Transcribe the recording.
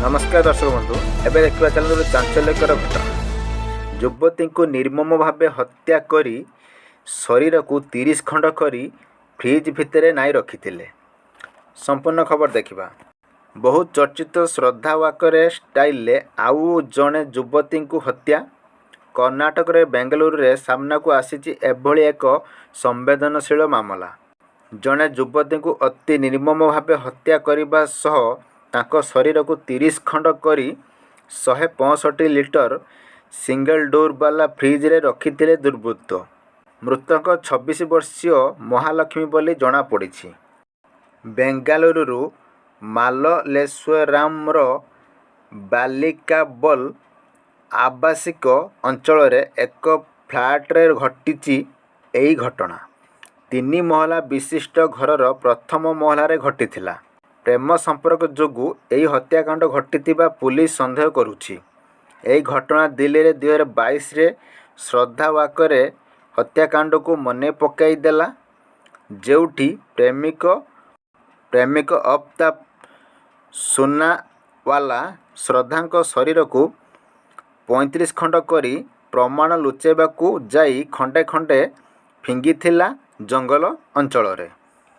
नमस्कार दर्शक बंधु एवं देखा चलते चांचल्यकर घटना युवती को निर्मम भाव हत्या करी शरीर को 30 खंड करी फ्रिज भितर नाई रखी संपूर्ण खबर देखा। बहुत चर्चित श्रद्धा वाकरे स्टाइल आउ जड़े युवती को हत्या कर्णाटक बेंगलुरु रे सामना को आसी एभली एक संवेदनशील मामला। जड़े युवती को अति निर्मम भाव हत्या करने सह तांको शरीर को 30 खंड करी 165 लिटर सिंगल डोर वाला फ्रिज रे रखिथिले दुर्बृत्त। मृतक 26 वर्षीय महालक्ष्मी बोली जना पड़ी। बेंगालुरु माललेश्वरामर बालिकाबल आवासिक अंचल रे एक फ्लैट्रे घटी यही घटना। 3 महला विशिष्ट घरर प्रथम महलार घटी। प्रेम संपर्क जोगु यही हत्याकांड घटी पुलिस संदेह करुछि। यही घटना दिल्ली रे 2022 रे श्रद्धा वाकरे हत्याकांड को मने पकाई देला, जेउठी प्रेमिक अफ्ताब सोनावाला श्रद्धा शरीर को 35 खंड करी प्रमाण लुचेबाकू जाई खंडे खंडे फिंगी थिला जंगल अंचल रे।